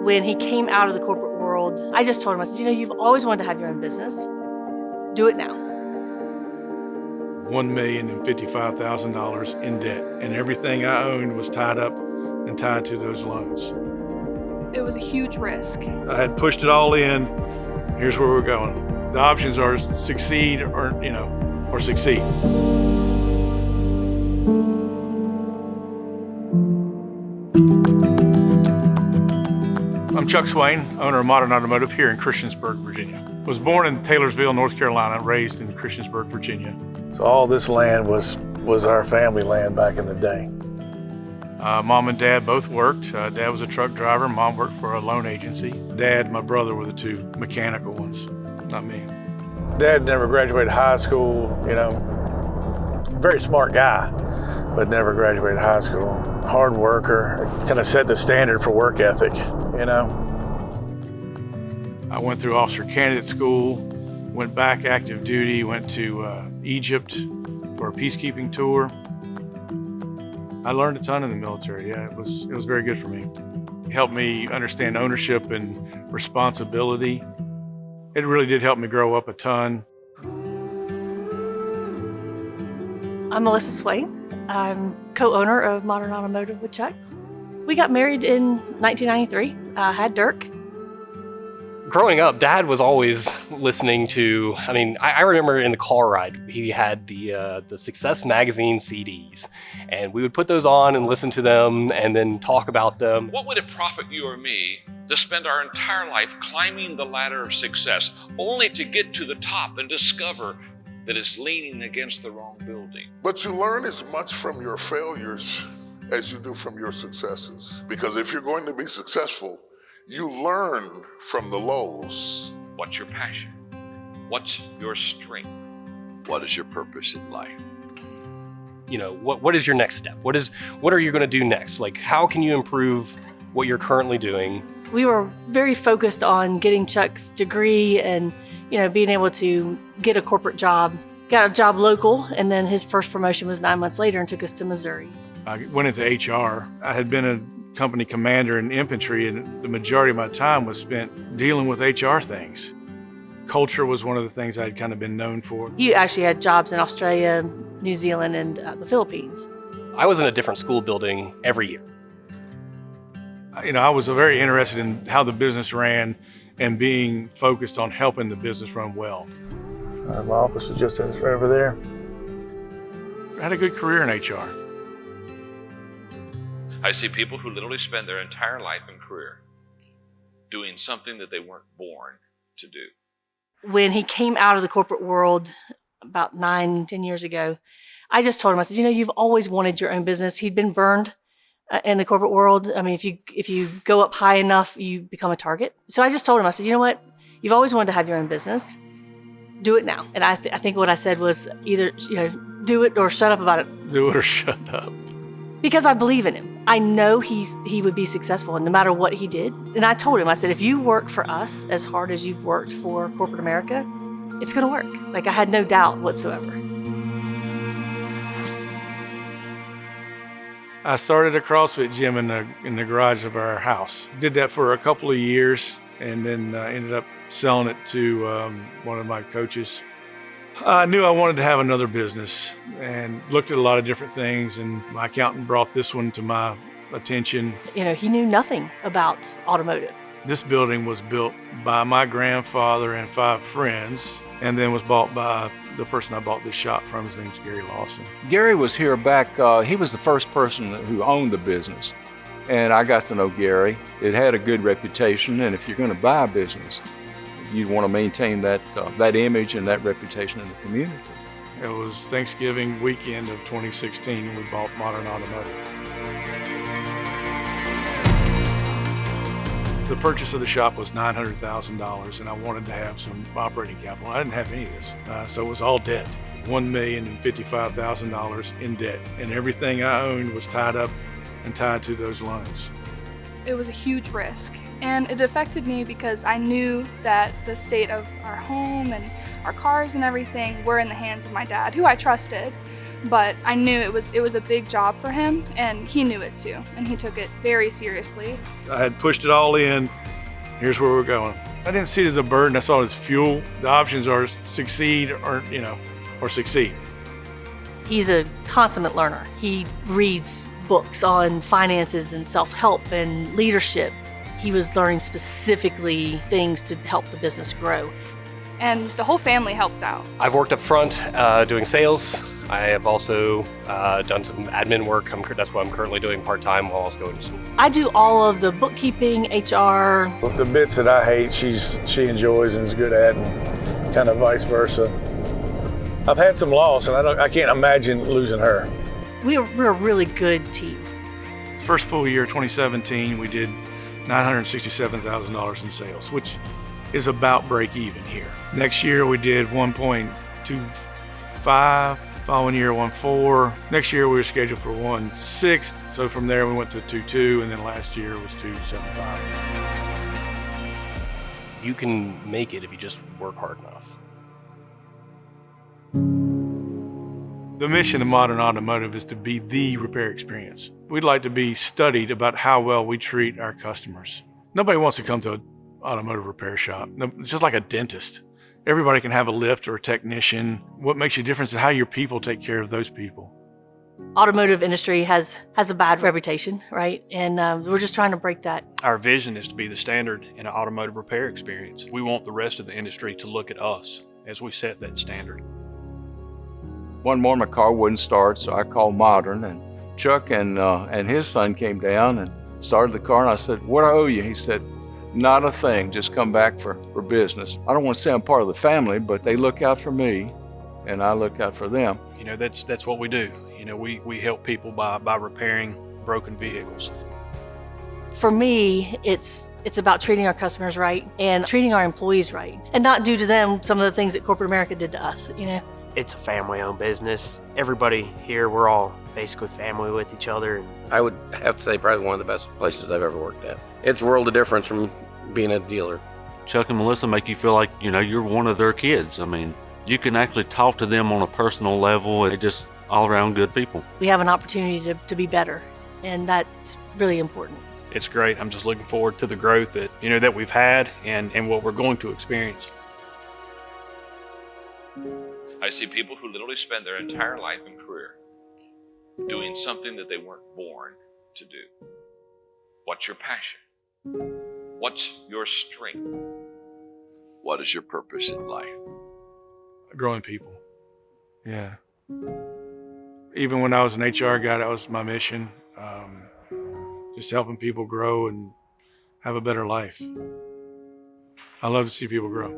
When he came out of the corporate world, I just told him, I said, you've always wanted to have your own business. Do it now. $1,055,000 in debt, and everything I owned was tied up and tied to those loans. It was a huge risk. I had pushed it all in. Here's where we're going. The options are succeed or succeed. I'm Chuck Swain, owner of Modern Automotive here in Christiansburg, Virginia. Was born in Taylorsville, North Carolina, raised in Christiansburg, Virginia. So all this land was our family land back in the day. Mom and Dad both worked. Dad was a truck driver. Mom worked for a loan agency. Dad, my brother were the two mechanical ones, not me. Dad never graduated high school, very smart guy, but never graduated high school. Hard worker, kind of set the standard for work ethic, I went through officer candidate school, went back active duty, went to Egypt for a peacekeeping tour. I learned a ton in the military. Yeah, it was very good for me. It helped me understand ownership and responsibility. It really did help me grow up a ton. I'm Melissa Swain. I'm co-owner of Modern Automotive with Chuck. We got married in 1993. Had Dirk. Growing up, Dad was always listening to, I remember in the car ride, he had the Success Magazine CDs, and we would put those on and listen to them and then talk about them. What would it profit you or me to spend our entire life climbing the ladder of success only to get to the top and discover that it's leaning against the wrong building? But you learn as much from your failures as you do from your successes. Because if you're going to be successful, you learn from the lows. What's your passion? What's your strength? What is your purpose in life? What is your next step? What are you going to do next? Like, how can you improve what you're currently doing? We were very focused on getting Chuck's degree and, being able to get a corporate job. Got a job local, and then his first promotion was 9 months later and took us to Missouri. I went into HR. I had been a company commander in infantry, and the majority of my time was spent dealing with HR things. Culture was one of the things I'd kind of been known for. You actually had jobs in Australia, New Zealand, and the Philippines. I was in a different school building every year. I was very interested in how the business ran and being focused on helping the business run well. My office is just right over there. I had a good career in HR. I see people who literally spend their entire life and career doing something that they weren't born to do. When he came out of the corporate world about 9-10 years ago, I just told him, I said, you've always wanted your own business. He'd been burned in the corporate world. If you go up high enough, you become a target. So I just told him, I said, you know what? You've always wanted to have your own business. Do it now. And I think what I said was either, do it or shut up about it. Do it or shut up. Because I believe in him. I know he would be successful no matter what he did. And I told him, I said, if you work for us as hard as you've worked for corporate America, it's going to work. Like, I had no doubt whatsoever. I started a CrossFit gym in the garage of our house. Did that for a couple of years, and then ended up selling it to one of my coaches. I knew I wanted to have another business and looked at a lot of different things, and my accountant brought this one to my attention. He knew nothing about automotive. This building was built by my grandfather and 5 friends, and then was bought by the person I bought this shop from. His name's Gary Lawson. Gary was here back, he was the first person who owned the business, and I got to know Gary. It had a good reputation, and if you're going to buy a business, you'd want to maintain that image and that reputation in the community. It was Thanksgiving weekend of 2016 when we bought Modern Automotive. The purchase of the shop was $900,000, and I wanted to have some operating capital. I didn't have any of this, so it was all debt. $1,055,000 in debt, and everything I owned was tied up and tied to those loans. It was a huge risk, and it affected me because I knew that the state of our home and our cars and everything were in the hands of my dad, who I trusted. but I knew it was a big job for him, and he knew it too, and he took it very seriously. I had pushed it all in. Here's where we're going. I didn't see it as a burden. I saw it as fuel. The options are succeed or succeed. He's a consummate learner. He reads books on finances and self-help and leadership. He was learning specifically things to help the business grow. And the whole family helped out. I've worked up front doing sales. I have also done some admin work. That's what I'm currently doing part-time while also going to school. I do all of the bookkeeping, HR. The bits that I hate, she enjoys and is good at, and kind of vice versa. I've had some loss, and I can't imagine losing her. We're a really good team. First full year, 2017, we did $967,000 in sales, which is about break even here. Next year we did 1.25, following year 1.4. Next year we were scheduled for 1.6. So from there we went to 2.2, and then last year was 2.75. You can make it if you just work hard enough. The mission of Modern Automotive is to be the repair experience. We'd like to be studied about how well we treat our customers. Nobody wants to come to an automotive repair shop. It's just like a dentist. Everybody can have a lift or a technician. What makes you different is how your people take care of those people. Automotive industry has a bad reputation, right? And we're just trying to break that. Our vision is to be the standard in an automotive repair experience. We want the rest of the industry to look at us as we set that standard. One morning my car wouldn't start, so I called Modern, and Chuck and his son came down and started the car, and I said, "What I owe you?" He said, "Not a thing, just come back for business." I don't want to say I'm part of the family, but they look out for me, and I look out for them. You know, that's what we do. You know, we help people by repairing broken vehicles. For me, it's about treating our customers right and treating our employees right, and not do to them some of the things that corporate America did to us, you know? It's a family-owned business. Everybody here, we're all basically family with each other. I would have to say probably one of the best places I've ever worked at. It's a world of difference from being a dealer. Chuck and Melissa make you feel like, you know, you're one of their kids. I mean, you can actually talk to them on a personal level. They're just all-around good people. We have an opportunity to be better, and that's really important. It's great. I'm just looking forward to the growth that we've had and what we're going to experience. I see people who literally spend their entire life and career doing something that they weren't born to do. What's your passion? What's your strength? What is your purpose in life? Growing people. Yeah. Even when I was an HR guy, that was my mission. Just helping people grow and have a better life. I love to see people grow.